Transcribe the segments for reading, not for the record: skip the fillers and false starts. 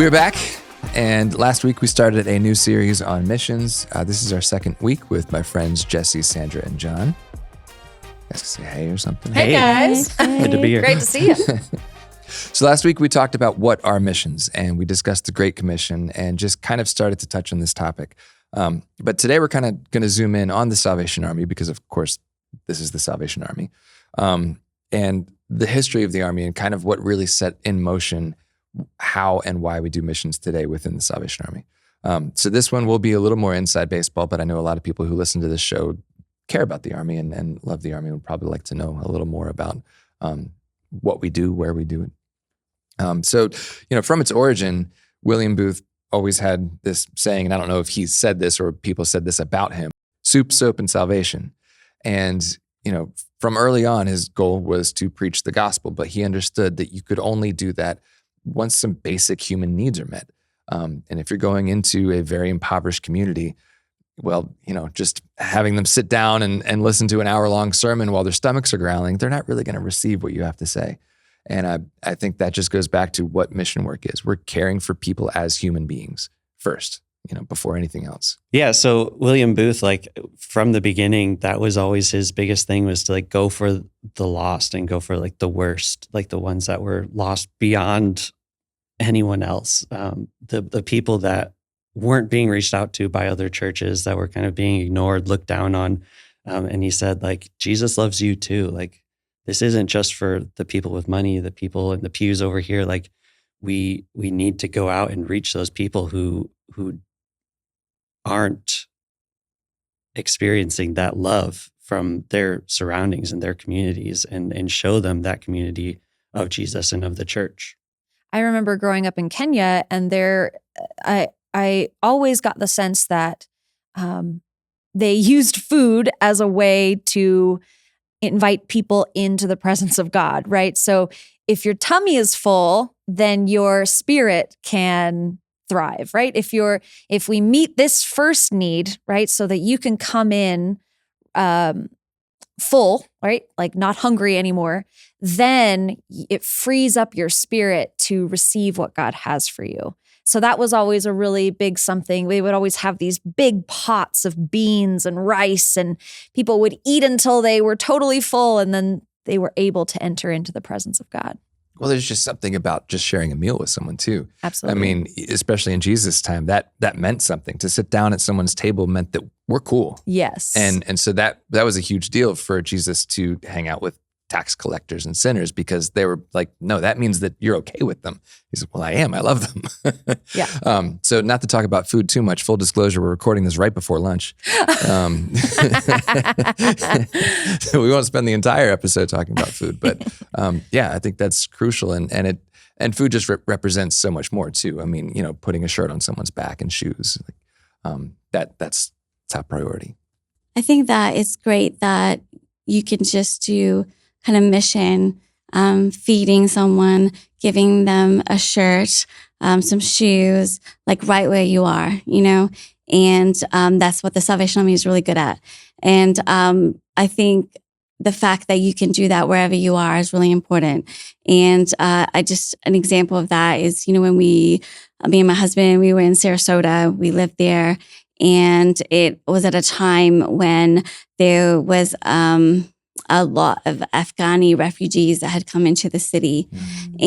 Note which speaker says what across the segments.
Speaker 1: We're back, and last week we started a new series on missions. This is our second week with my friends Jesse, Sandra, and John. You guys can say hey or something.
Speaker 2: Hey guys.
Speaker 3: Good to be here.
Speaker 2: Great to see you.
Speaker 1: So last week we talked about what are missions, and we discussed the Great Commission and just kind of started to touch on this topic. But today we're kind of going to zoom in on the Salvation Army because, of course, this is the Salvation Army, and the history of the Army and kind of what really set in motion how and why we do missions today within the Salvation Army. So this one will be a little more inside baseball, but I know a lot of people who listen to this show care about the Army and love the Army and would probably like to know a little more about what we do, where we do it. So, from its origin, William Booth always had this saying, and I don't know if he said this or people said this about him: soup, soap, and salvation. And, from early on, his goal was to preach the gospel, but he understood that you could only do that once some basic human needs are met. And if you're going into a very impoverished community, well, just having them sit down and listen to an hour-long sermon while their stomachs are growling, they're not really going to receive what you have to say. And I think that just goes back to what mission work is. We're caring for people as human beings first, before anything else.
Speaker 3: Yeah. So William Booth, from the beginning, that was always his biggest thing, was to go for the lost and go for the worst, the ones that were lost beyond anyone else. The people that weren't being reached out to by other churches, that were kind of being ignored, looked down on. And he said, Jesus loves you too. This isn't just for the people with money, the people in the pews over here. We need to go out and reach those people who aren't experiencing that love from their surroundings and their communities, and show them that community of Jesus and of the church.
Speaker 2: I remember growing up in Kenya, and I always got the sense that they used food as a way to invite people into the presence of God, right? So if your tummy is full, then your spirit can thrive, right? If we meet this first need, right, so that you can come in full, right, not hungry anymore, then it frees up your spirit to receive what God has for you. So that was always a really big something. We would always have these big pots of beans and rice, and people would eat until they were totally full, and then they were able to enter into the presence of God.
Speaker 1: Well, there's just something about just sharing a meal with someone too.
Speaker 2: Absolutely.
Speaker 1: Especially in Jesus' time, that meant something. To sit down at someone's table meant that we're cool.
Speaker 2: Yes.
Speaker 1: And so that was a huge deal for Jesus to hang out with tax collectors and sinners, because they were like, no, that means that you're okay with them. He said, well, I am. I love them.
Speaker 2: Yeah.
Speaker 1: So not to talk about food too much, full disclosure, we're recording this right before lunch. So we won't spend the entire episode talking about food, but I think that's crucial. And food just represents so much more too. Putting a shirt on someone's back and shoes, that's top priority.
Speaker 4: I think that it's great that you can just do kind of mission, feeding someone, giving them a shirt, some shoes, right where you are, and that's what the Salvation Army is really good at. And I think the fact that you can do that wherever you are is really important. And an example of that is, when me and my husband, we were in Sarasota, we lived there, and it was at a time when there was a lot of Afghani refugees that had come into the city. Mm-hmm.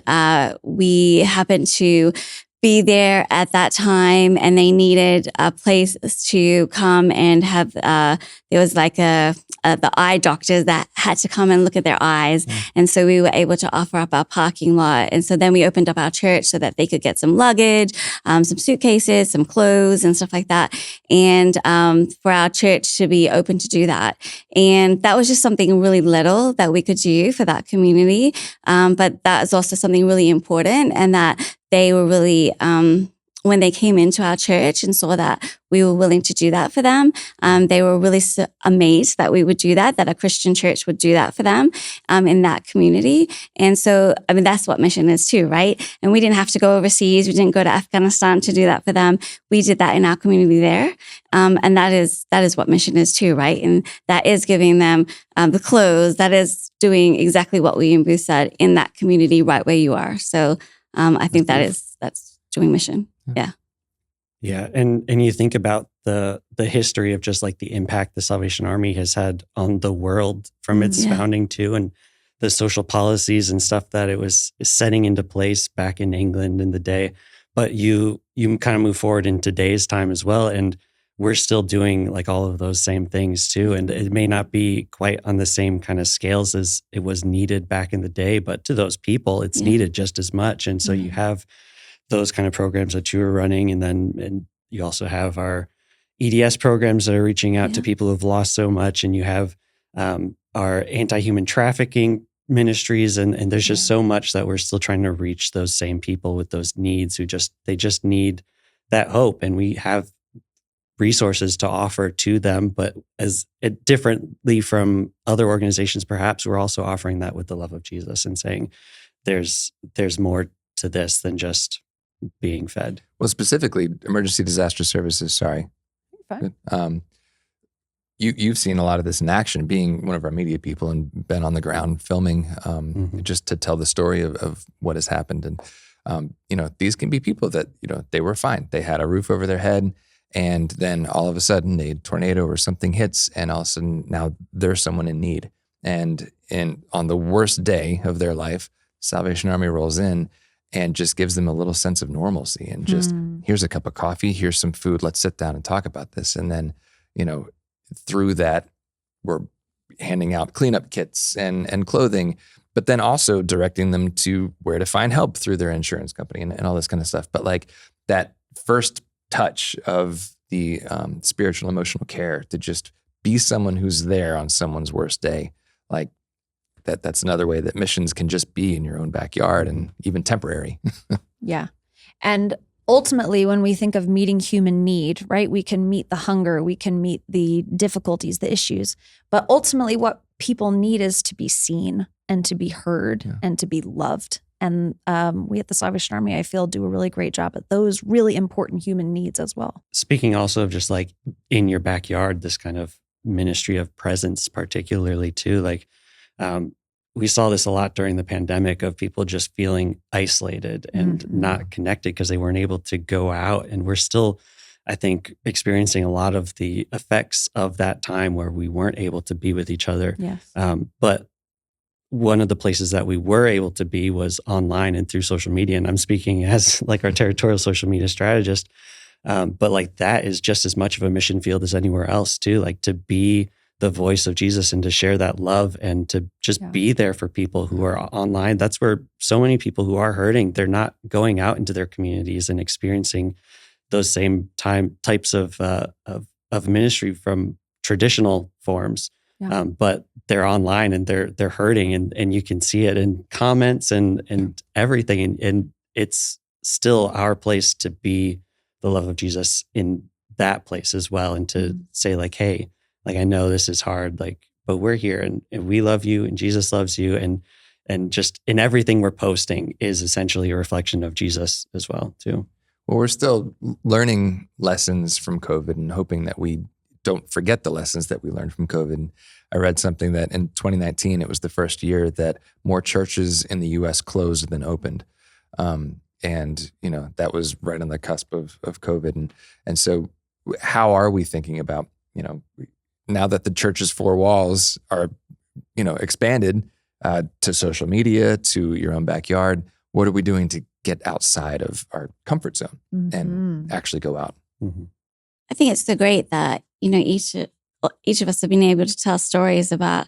Speaker 4: And we happened to be there at that time, and they needed a place to come and have, there was the eye doctors that had to come and look at their eyes. Mm. And so we were able to offer up our parking lot. And so then we opened up our church so that they could get some luggage, some suitcases, some clothes and stuff like that. And for our church to be open to do that. And that was just something really little that we could do for that community. But that is also something really important, and that they were really, when they came into our church and saw that we were willing to do that for them, they were really amazed that we would do that a Christian church would do that for them in that community. And so, that's what mission is too, right? And we didn't have to go overseas. We didn't go to Afghanistan to do that for them. We did that in our community there. And that is what mission is too, right? And that is giving them the clothes. That is doing exactly what William Booth said, in that community right where you are. So I think that's doing mission. Yeah.
Speaker 3: Yeah, and you think about the history of just like the impact the Salvation Army has had on the world from its
Speaker 4: Yeah.
Speaker 3: founding too, and the social policies and stuff that it was setting into place back in England in the day. But you kind of move forward in today's time as well, and we're still doing like all of those same things too. And it may not be quite on the same kind of scales as it was needed back in the day, but to those people, it's
Speaker 4: Yeah.
Speaker 3: needed just as much. And so you have those kind of programs that you were running, and you also have our EDS programs that are reaching out to people who've lost so much, and you have our anti-human trafficking ministries, and there's just so much that we're still trying to reach those same people with those needs who they just need that hope, and we have resources to offer to them, but as differently from other organizations, perhaps we're also offering that with the love of Jesus and saying there's more to this than just being fed.
Speaker 1: Well, specifically, emergency disaster services. Sorry.
Speaker 2: Fine.
Speaker 1: You've seen a lot of this in action, being one of our media people and been on the ground filming, just to tell the story of what has happened. And these can be people that they were fine. They had a roof over their head, and then all of a sudden, a tornado or something hits, and all of a sudden now there's someone in need. And on the worst day of their life, Salvation Army rolls in and just gives them a little sense of normalcy, and just here's a cup of coffee, here's some food, let's sit down and talk about this. And then, through that, we're handing out cleanup kits and clothing, but then also directing them to where to find help through their insurance company and all this kind of stuff. But like that first touch of the spiritual, emotional care, to just be someone who's there on someone's worst day, like that's another way that missions can just be in your own backyard and even temporary.
Speaker 2: Yeah. And ultimately, when we think of meeting human need, right, we can meet the hunger, we can meet the difficulties, the issues. But ultimately, what people need is to be seen and to be heard and to be loved. And we at the Salvation Army, I feel, do a really great job at those really important human needs as well.
Speaker 3: Speaking also of just like in your backyard, this kind of ministry of presence, particularly too, like we saw this a lot during the pandemic of people just feeling isolated and not connected because they weren't able to go out. And we're still, I think, experiencing a lot of the effects of that time where we weren't able to be with each other.
Speaker 2: Yes.
Speaker 3: But one of the places that we were able to be was online and through social media. And I'm speaking as like our territorial social media strategist. But like that is just as much of a mission field as anywhere else too, like to be the voice of Jesus and to share that love and to just be there for people who are online. That's where so many people who are hurting, they're not going out into their communities and experiencing those same types of ministry from traditional forms. But they're online and they're hurting, and you can see it in comments and everything. And it's still our place to be the love of Jesus in that place as well. And to say like, hey, like, I know this is hard, like, but we're here and we love you and Jesus loves you. And just in everything we're posting is essentially a reflection of Jesus as well too.
Speaker 1: Well, we're still learning lessons from COVID and hoping that we don't forget the lessons that we learned from COVID. I read something that in 2019, it was the first year that more churches in the U.S. closed than opened. And, that was right on the cusp of COVID. And so how are we thinking about, now that the church's four walls are, expanded to social media, to your own backyard, what are we doing to get outside of our comfort zone and actually go out?
Speaker 4: I think it's so great that, each of us have been able to tell stories about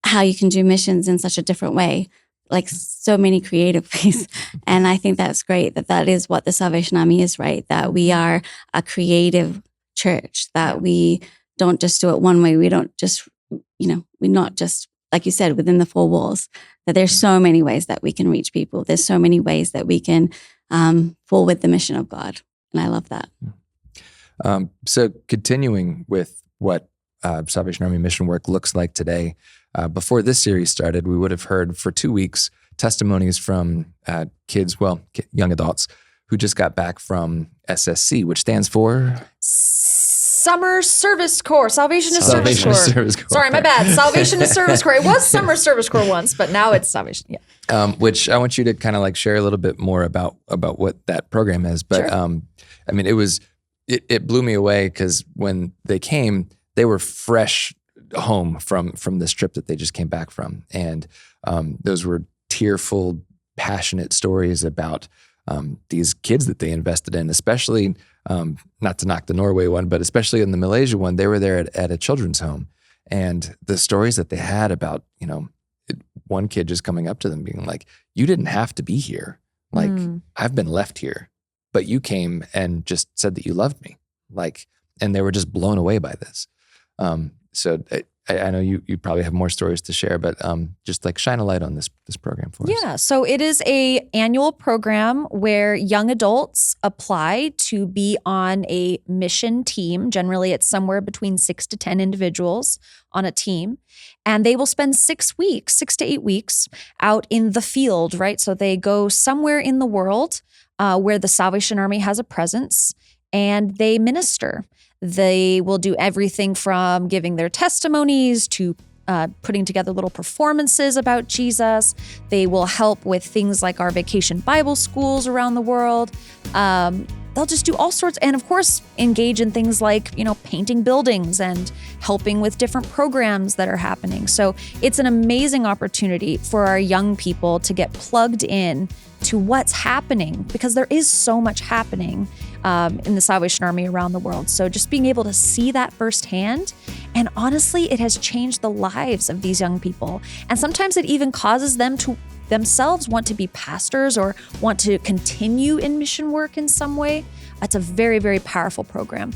Speaker 4: how you can do missions in such a different way, like so many creative ways. And I think that's great that is what the Salvation Army is, right? That we are a creative church, that we don't just do it one way. We don't just, we're not just, like you said, within the four walls, that there's so many ways that we can reach people. There's so many ways that we can forward the mission of God. And I love that.
Speaker 1: So continuing with what Salvation Army mission work looks like today, before this series started, we would have heard for 2 weeks testimonies from kids, young adults, who just got back from SSC, which stands for
Speaker 2: Summer Service Corps. Salvation is Service
Speaker 1: Salvation
Speaker 2: Corps.
Speaker 1: Service Corps.
Speaker 2: Sorry, my bad. Salvation is Service Corps. It was Summer Service Corps once, but now it's Salvation. Yeah.
Speaker 1: Which I want you to kind of like share a little bit more about what that program is. But
Speaker 2: Sure.
Speaker 1: I mean, it blew me away because when they came, they were fresh home from this trip that they just came back from, and those were tearful, passionate stories about these kids that they invested in, especially not to knock the Norway one, but especially in the Malaysia one. They were there at a children's home, and the stories that they had about, one kid just coming up to them being like, "You didn't have to be here. Like, I've been left here, but you came and just said that you loved me." Like, and they were just blown away by this. So I know you probably have more stories to share, but just like shine a light on this program for us.
Speaker 2: Yeah, so it is a annual program where young adults apply to be on a mission team. Generally, it's somewhere between 6 to 10 individuals on a team. And they will spend 6 to 8 weeks out in the field, right? So they go somewhere in the world where the Salvation Army has a presence, and they minister. They will do everything from giving their testimonies to putting together little performances about Jesus. They will help with things like our vacation Bible schools around the world. They'll just do all sorts, and of course, engage in things like, painting buildings and helping with different programs that are happening. So it's an amazing opportunity for our young people to get plugged in to what's happening, because there is so much happening in the Salvation Army around the world. So just being able to see that firsthand, and honestly, it has changed the lives of these young people. And sometimes it even causes them to themselves want to be pastors or want to continue in mission work in some way. It's a very, very powerful program.